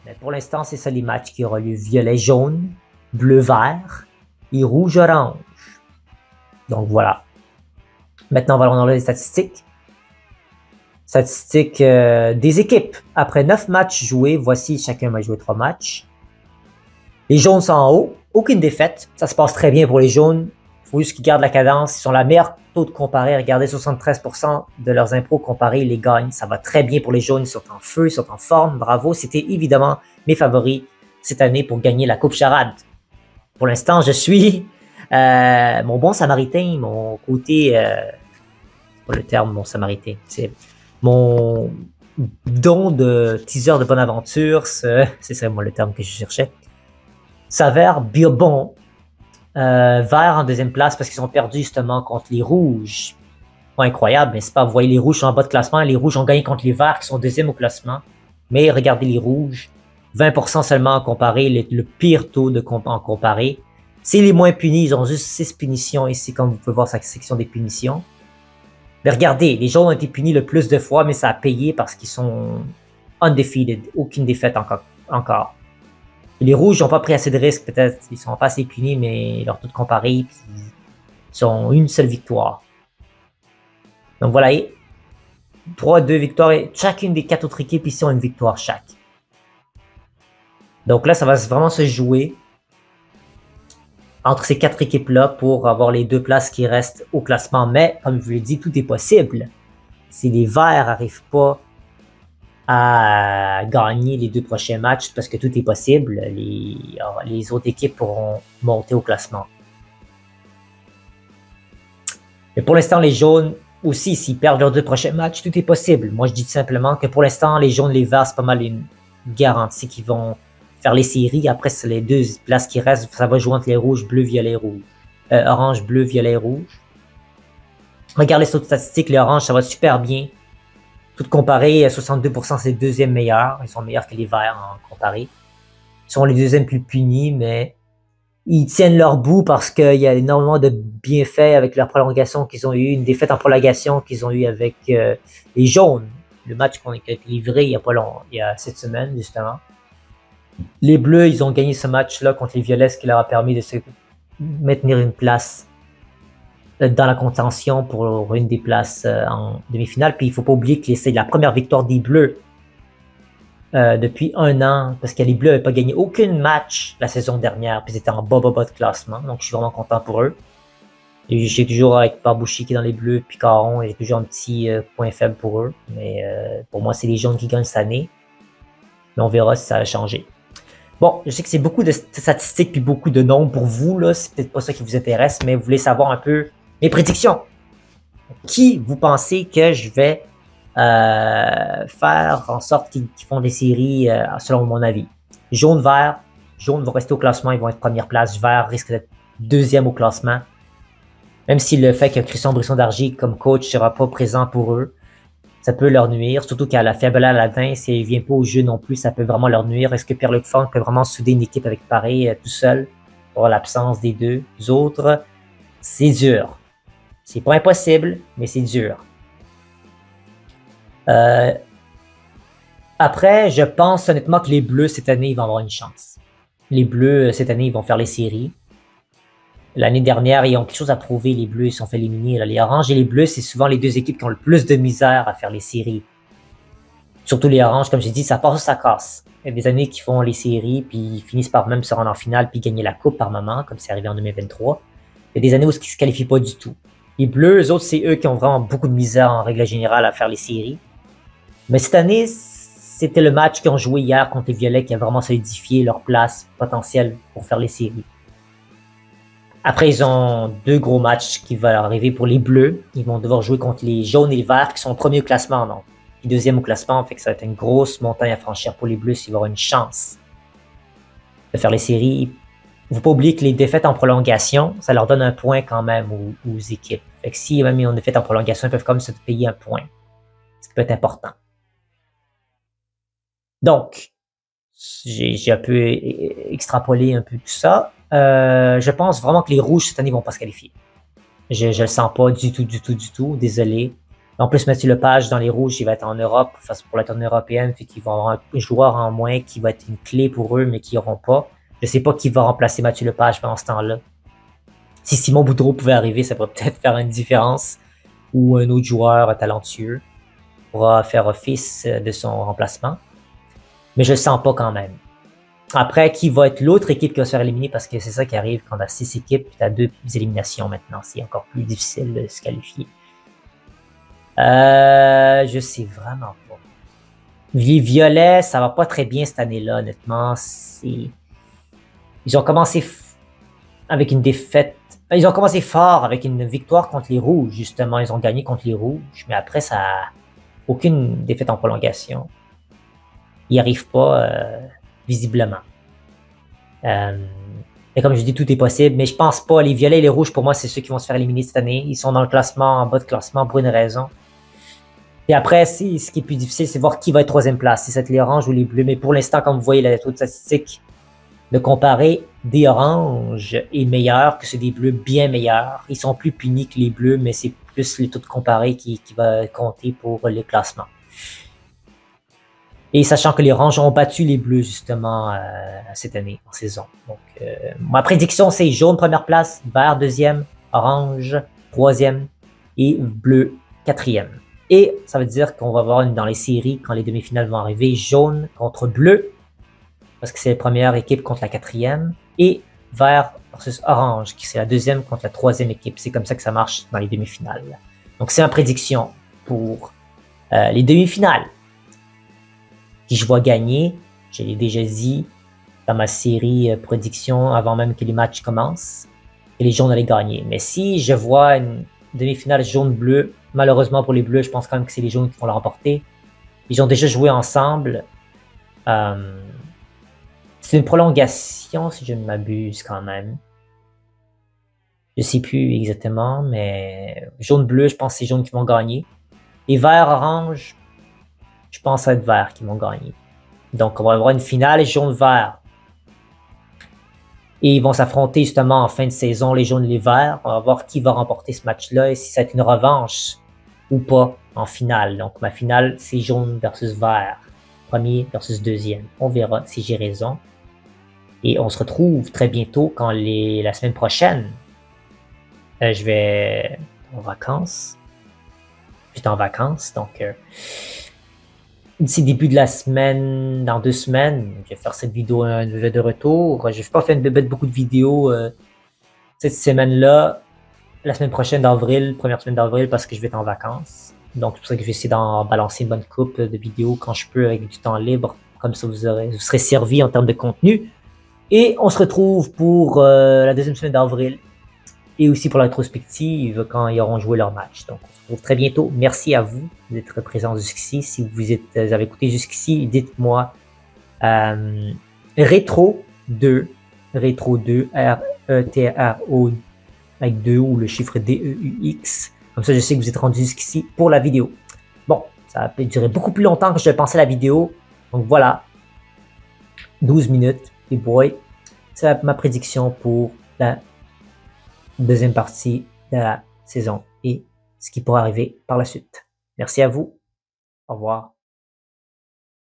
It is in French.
Mais pour l'instant, c'est ça les matchs qui auront lieu. Violet-jaune, bleu-vert et rouge-orange. Donc voilà. Maintenant, on va regarder les statistiques. Statistiques des équipes. Après 9 matchs joués, voici chacun va jouer 3 matchs. Les jaunes sont en haut. Aucune défaite. Ça se passe très bien pour les jaunes. Il faut juste qu'ils gardent la cadence. Ils sont la meilleure taux de comparé. Regardez, 73% de leurs impros comparés, ils les gagnent. Ça va très bien pour les jaunes. Ils sont en feu, ils sont en forme. Bravo. C'était évidemment mes favoris cette année pour gagner la Coupe Charade. Pour l'instant, je suis mon bon samaritain, mon côté... c'est pas le terme, mon samaritain. C'est mon don de teaser de bonne aventure. C'est ça, moi, le terme que je cherchais. S'avère bien bon. Vert en deuxième place parce qu'ils ont perdu justement contre les rouges. Pas incroyable, mais c'est pas, vous voyez, les rouges sont en bas de classement, les rouges ont gagné contre les verts qui sont deuxième au classement. Mais regardez les rouges, 20% seulement en comparé, le pire taux en comparé. C'est les moins punis, ils ont juste 6 punitions ici, comme vous pouvez voir sa section des punitions. Mais regardez, les jaunes ont été punis le plus de fois, mais ça a payé parce qu'ils sont undefeated, aucune défaite encore. Et les rouges n'ont pas pris assez de risques, peut-être, ils sont pas assez punis, mais leur taux de comparé, ils ont une seule victoire. Donc voilà, 2 victoires, et chacune des 4 autres équipes ici ont une victoire chaque. Donc là, ça va vraiment se jouer entre ces 4 équipes-là pour avoir les 2 places qui restent au classement. Mais, comme je vous l'ai dit, tout est possible. Si les verts n'arrivent pas à gagner les 2 prochains matchs, parce que tout est possible, les autres équipes pourront monter au classement. Mais pour l'instant, les jaunes aussi, s'ils perdent leurs 2 prochains matchs, tout est possible. Moi, je dis tout simplement que pour l'instant, les jaunes et les verts, c'est pas mal une garantie qu'ils vont faire les séries. Après, c'est les 2 places qui restent. Ça va jouer entre les rouges, bleu, violet, rouge. Orange, bleu, violet, rouge. Regardez les autres statistiques. Les oranges, ça va super bien. Tout comparé, 62%, c'est le deuxième meilleur. Ils sont meilleurs que les verts en comparé. Ils sont les deuxièmes plus punis, mais ils tiennent leur bout parce qu'il y a énormément de bienfaits avec leur prolongation qu'ils ont eu, une défaite en prolongation qu'ils ont eu avec les jaunes. Le match qu'on a été livré il y a cette semaine, justement. Les bleus, ils ont gagné ce match-là contre les violets, ce qui leur a permis de se maintenir une place dans la contention pour une des places en demi-finale. Puis il ne faut pas oublier que c'est la première victoire des bleus depuis 1 an, parce que les bleus n'avaient pas gagné aucun match la saison dernière, puis ils étaient en bas de classement, donc je suis vraiment content pour eux. Et j'ai toujours avec Barbouchi qui est dans les bleus, puis Caron, j'ai toujours un petit point faible pour eux, mais pour moi c'est les jaunes qui gagnent cette année, mais on verra si ça va changer. Bon, je sais que c'est beaucoup de statistiques puis beaucoup de nombres pour vous, là, c'est peut-être pas ça qui vous intéresse, mais vous voulez savoir un peu mes prédictions. Qui vous pensez que je vais faire en sorte qu'ils font des séries selon mon avis? Jaune, vert. Jaune vont rester au classement, ils vont être première place. Vert risque d'être deuxième au classement. Même si le fait que Christian Brisson-Dargy comme coach ne sera pas présent pour eux, ça peut leur nuire. Surtout qu'à la faible Aladin, s'il ne vient pas au jeu non plus, ça peut vraiment leur nuire. Est-ce que Pierre-Luc Funk peut vraiment souder une équipe avec pareil tout seul pour l'absence des 2 autres? C'est dur. C'est pas impossible, mais c'est dur. Après, je pense honnêtement que les Bleus, cette année, ils vont avoir une chance. Les Bleus, cette année, ils vont faire les séries. L'année dernière, ils ont quelque chose à prouver, les Bleus, ils se sont fait éliminer. Là. Les Oranges et les Bleus, c'est souvent les 2 équipes qui ont le plus de misère à faire les séries. Surtout les Oranges, comme j'ai dit, ça passe ou ça casse. Il y a des années qui font les séries, puis ils finissent par même se rendre en finale, puis gagner la coupe par moment, comme c'est arrivé en 2023. Il y a des années où ils ne se qualifient pas du tout. Les Bleus, eux autres, c'est eux qui ont vraiment beaucoup de misère en règle générale à faire les séries. Mais cette année, c'était le match qu'ils ont joué hier contre les Violets qui a vraiment solidifié leur place potentielle pour faire les séries. Après, ils ont 2 gros matchs qui vont arriver pour les Bleus. Ils vont devoir jouer contre les Jaunes et les Verts qui sont premiers au classement, donc. Puis 2e au classement, fait que ça va être une grosse montagne à franchir pour les Bleus s'ils vont avoir une chance de faire les séries. Il ne faut pas oublier que les défaites en prolongation, ça leur donne un point quand même aux équipes. Fait que si même ils ont une défaite en prolongation, ils peuvent comme se payer un point. Ce qui peut être important. Donc, j'ai un peu extrapolé un peu tout ça. Je pense vraiment que les Rouges cette année vont pas se qualifier. Je le sens pas du tout. Désolé. En plus, Mathieu Lepage, dans les rouges, il va être en Europe, face pour la tournée européenne, fait qu'ils vont avoir un joueur en moins qui va être une clé pour eux, mais qui n'auront pas. Je sais pas qui va remplacer Mathieu Lepage pendant ce temps-là. Si Simon Boudreau pouvait arriver, ça pourrait peut-être faire une différence. Ou un autre joueur talentueux pourra faire office de son remplacement. Mais je le sens pas quand même. Après, qui va être l'autre équipe qui va se faire éliminer, parce que c'est ça qui arrive quand on a 6 équipes, tu as 2 éliminations maintenant. C'est encore plus difficile de se qualifier. Je sais vraiment pas. Les Violets, ça va pas très bien cette année-là, honnêtement. Ils ont commencé avec une défaite. Ils ont commencé fort avec une victoire contre les Rouges, justement. Ils ont gagné contre les Rouges, mais après, ça a aucune défaite en prolongation. Ils n'y arrivent pas, visiblement. Et comme je dis, tout est possible, mais je pense pas. Les Violets et les Rouges, pour moi, c'est ceux qui vont se faire éliminer cette année. Ils sont dans le classement, en bas de classement, pour une raison. Et après, ce qui est plus difficile, c'est voir qui va être troisième place. Si c'est les Oranges ou les Bleus. Mais pour l'instant, comme vous voyez, la taux de statistique de comparer des Oranges est meilleur que ceux des Bleus, bien meilleur. Ils sont plus punis que les Bleus, mais c'est plus les taux de comparer qui va compter pour le classement. Et sachant que les Oranges ont battu les Bleus, justement, cette année, en saison. Donc, ma prédiction, c'est jaune première place, vert deuxième, orange troisième et bleu quatrième. Et ça veut dire qu'on va voir dans les séries, quand les demi-finales vont arriver, jaune contre bleu, parce que c'est la première équipe contre la quatrième, et vert versus orange, qui c'est la deuxième contre la troisième équipe. C'est comme ça que ça marche dans les demi-finales. Donc, c'est ma prédiction pour les demi-finales. Qui je vois gagner, je l'ai déjà dit dans ma série prédiction avant même que les matchs commencent, et les jaunes allaient gagner. Mais si je vois une demi-finale jaune-bleu, malheureusement pour les bleus, je pense quand même que c'est les jaunes qui vont la remporter. Ils ont déjà joué ensemble. C'est une prolongation, si je ne m'abuse quand même. Je sais plus exactement, mais jaune-bleu, je pense que c'est jaune qui vont gagner. Et vert-orange, je pense à être vert qui vont gagner. Donc, on va avoir une finale jaune-vert. Et ils vont s'affronter justement en fin de saison, les jaunes et les verts. On va voir qui va remporter ce match-là et si ça va être une revanche ou pas en finale. Donc, ma finale, c'est jaune versus vert. Premier versus deuxième. On verra si j'ai raison. Et on se retrouve très bientôt quand la semaine prochaine, je vais en vacances. J'étais en vacances, donc d'ici début de la semaine, dans 2 semaines, je vais faire cette vidéo de retour. Je vais pas faire beaucoup de vidéos cette semaine-là, la semaine prochaine d'avril, première semaine d'avril, parce que je vais être en vacances. Donc c'est pour ça que je vais essayer d'en balancer une bonne coupe de vidéos quand je peux avec du temps libre. Comme ça, vous serez servi en termes de contenu. Et on se retrouve pour la deuxième semaine d'avril. Et aussi pour la rétrospective quand ils auront joué leur match. Donc, on se retrouve très bientôt. Merci à vous d'être présents jusqu'ici. Si vous avez écouté jusqu'ici, dites-moi Rétro 2, R-E-T-R-O avec 2 ou le chiffre D-E-U-X. Comme ça, je sais que vous êtes rendu jusqu'ici pour la vidéo. Bon, ça a duré beaucoup plus longtemps que je pensais la vidéo. Donc voilà, 12 minutes, les boys. C'est ma prédiction pour la deuxième partie de la saison et ce qui pourra arriver par la suite. Merci à vous. Au revoir.